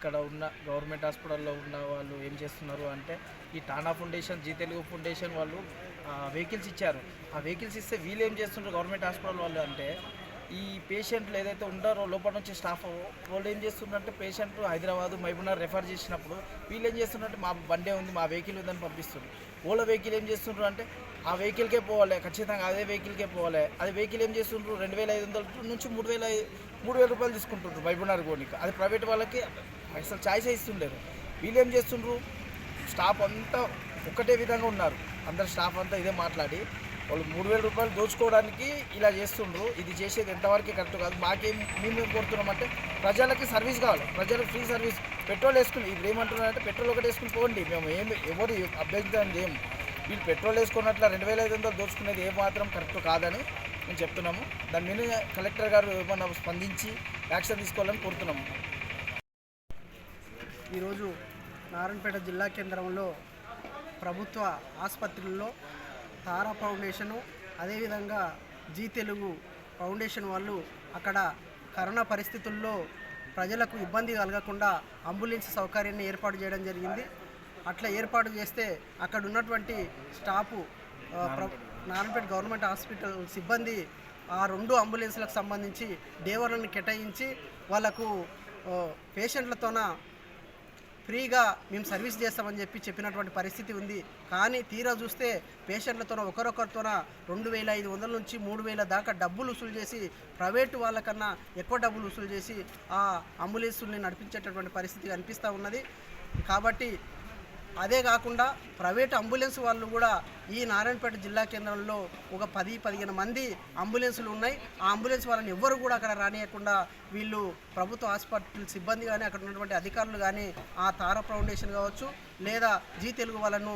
ఇక్కడ ఉన్న గవర్నమెంట్ హాస్పిటల్లో ఉన్న వాళ్ళు ఏం చేస్తున్నారు అంటే ఈ టానా ఫౌండేషన్, జీ తెలుగు ఫౌండేషన్ వాళ్ళు వెహికల్స్ ఇచ్చారు. ఆ వెహికల్స్ ఇస్తే వీళ్ళు ఏం చేస్తున్నారు గవర్నమెంట్ హాస్పిటల్ వాళ్ళు అంటే ఈ పేషెంట్లు ఏదైతే ఉంటారో లోపల నుంచి స్టాఫ్ వాళ్ళు ఏం చేస్తున్నారంటే పేషెంట్ హైదరాబాద్, మహబూబ్నగర్ రెఫర్ చేసినప్పుడు వీళ్ళు ఏం చేస్తున్నారంటే మా బండే ఉంది, మా వెహికల్ ఉందని పంపిస్తున్నారు. ఓళ్ళ వెహికల్ ఏం చేస్తున్నారు అంటే ఆ వెహికల్కే పోవాలి, ఖచ్చితంగా అదే వెహికల్కే పోవాలి. అదే వెహికల్ ఏం చేస్తుంటారు 2500 నుంచి 3000 రూపాయలు తీసుకుంటుంటారు మహబూబ్నగర్ పోనీకి. అది ప్రైవేట్ వాళ్ళకి అసలు ఛాయిస్ ఇస్తుండేరు. వీళ్ళు ఏం చేస్తుండ్రు, స్టాఫ్ అంతా ఒక్కటే విధంగా ఉన్నారు. అందరు స్టాఫ్ అంతా ఇదే మాట్లాడి వాళ్ళు 3000 రూపాయలు దోచుకోవడానికి ఇలా చేస్తుండ్రు. ఇది చేసేది ఎంతవరకు కరెక్ట్ కాదు. మేమేం కోరుతున్నామంటే ప్రజలకి సర్వీస్ కావాలి, ప్రజలకు ఫ్రీ సర్వీస్. పెట్రోల్ వేసుకుని ఇప్పుడు ఏమంటున్నారంటే పెట్రోల్ ఒకటి వేసుకుని పోండి, మేము ఎవరు అభ్యర్థం ఏం. వీళ్ళు పెట్రోల్ వేసుకున్నట్ల 2500 దోచుకునేది ఏమాత్రం కరెక్ట్ కాదని మేము చెప్తున్నాము. దాని మీద కలెక్టర్ గారు ఏమన్నా స్పందించి యాక్షన్ తీసుకోవాలని కోరుతున్నాము. ఈరోజు నారాయణపేట జిల్లా కేంద్రంలో ప్రభుత్వ ఆసుపత్రుల్లో తారా ఫౌండేషను, అదేవిధంగా జీ తెలుగు ఫౌండేషన్ వాళ్ళు అక్కడ కరోనా పరిస్థితుల్లో ప్రజలకు ఇబ్బంది కలగకుండా అంబులెన్స్ సౌకర్యాన్ని ఏర్పాటు చేయడం జరిగింది. అట్లా ఏర్పాటు చేస్తే అక్కడ ఉన్నటువంటి స్టాఫు నారాయణపేట గవర్నమెంట్ హాస్పిటల్ సిబ్బంది ఆ 2 అంబులెన్స్లకు సంబంధించి డ్రైవర్లను కేటాయించి వాళ్ళకు పేషెంట్లతోన ఫ్రీగా మేము సర్వీస్ చేస్తామని చెప్పినటువంటి పరిస్థితి ఉంది. కానీ తీరా చూస్తే పేషెంట్లతో ఒకరొకరితోన 2500 నుంచి 3000 దాకా డబ్బులు వసూలు చేసి ప్రైవేటు వాళ్ళకన్నా ఎక్కువ డబ్బులు వసూలు చేసి ఆ అంబులెన్స్ని నడిపించేటటువంటి పరిస్థితి కనిపిస్తూ ఉన్నది. కాబట్టి అదే కాకుండా ప్రైవేట్ అంబులెన్స్ వాళ్ళు కూడా ఈ నారాయణపేట జిల్లా కేంద్రంలో ఒక 10-15 మంది అంబులెన్సులు ఉన్నాయి. ఆ అంబులెన్స్ వాళ్ళని ఎవ్వరు కూడా అక్కడ రానియకుండా వీళ్ళు ప్రభుత్వ హాస్పిటల్ సిబ్బంది కానీ అక్కడ ఉన్నటువంటి అధికారులు కానీ ఆ తారా ఫౌండేషన్ కావచ్చు లేదా జీ తెలుగు వాళ్ళను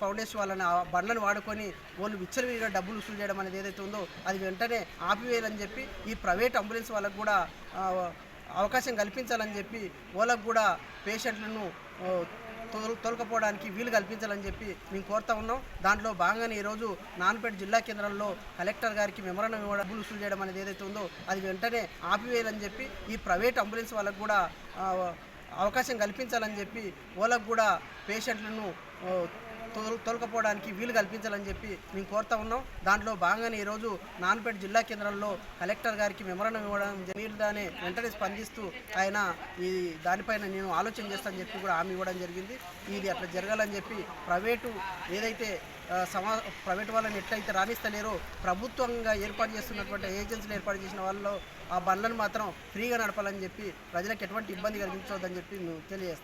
ఫౌండేషన్ వాళ్ళని ఆ బండ్లను వాడుకొని వాళ్ళు విచ్చలవిడిగా డబ్బులు వసూలు చేయడం అనేది ఏదైతే ఉందో అది వెంటనే ఆపివేయాలని చెప్పి ఈ ప్రైవేట్ అంబులెన్స్ వాళ్ళకు కూడా అవకాశం కల్పించాలని చెప్పి వాళ్ళకు కూడా పేషెంట్లను తొలకపోవడానికి వీలు కల్పించాలని చెప్పి మేము కోరుతా ఉన్నాం. దాంట్లో భాగంగానే ఈరోజు నారాయణపేట జిల్లా కేంద్రంలో కలెక్టర్ గారికి మెమోరాండం ఇవ్వడం, డబ్బులు వసూలు చేయడం అనేది ఏదైతే ఉందో అది వెంటనే ఆపివేయాలని చెప్పి ఈ ప్రైవేట్ అంబులెన్స్ వాళ్ళకు కూడా అవకాశం కల్పించాలని చెప్పి వాళ్ళకు కూడా పేషెంట్లను తొలకపోవడానికి వీలు కల్పించాలని చెప్పి మేము కోరుతా ఉన్నాం. దాంట్లో భాగంగానే ఈరోజు నారాయణపేట జిల్లా కేంద్రంలో కలెక్టర్ గారికి మెమోరాండం ఇవ్వడం జరిగిందని వెంటనే స్పందిస్తూ ఆయన ఈ దానిపైన నేను ఆలోచన చేస్తానని చెప్పి కూడా హామీ ఇవ్వడం జరిగింది. ఇది అట్లా జరగాలని చెప్పి ప్రైవేటు ఏదైతే ప్రైవేట్ వాళ్ళని ఎట్లయితే రాణిస్తలేరో ప్రభుత్వంగా ఏర్పాటు చేస్తున్నటువంటి ఏజెన్సీలు ఏర్పాటు చేసిన వాళ్ళు ఆ బండ్లను మాత్రం ఫ్రీగా నడపాలని చెప్పి ప్రజలకు ఎటువంటి ఇబ్బంది కలిగించవద్దని చెప్పి మేము తెలియజేస్తాం.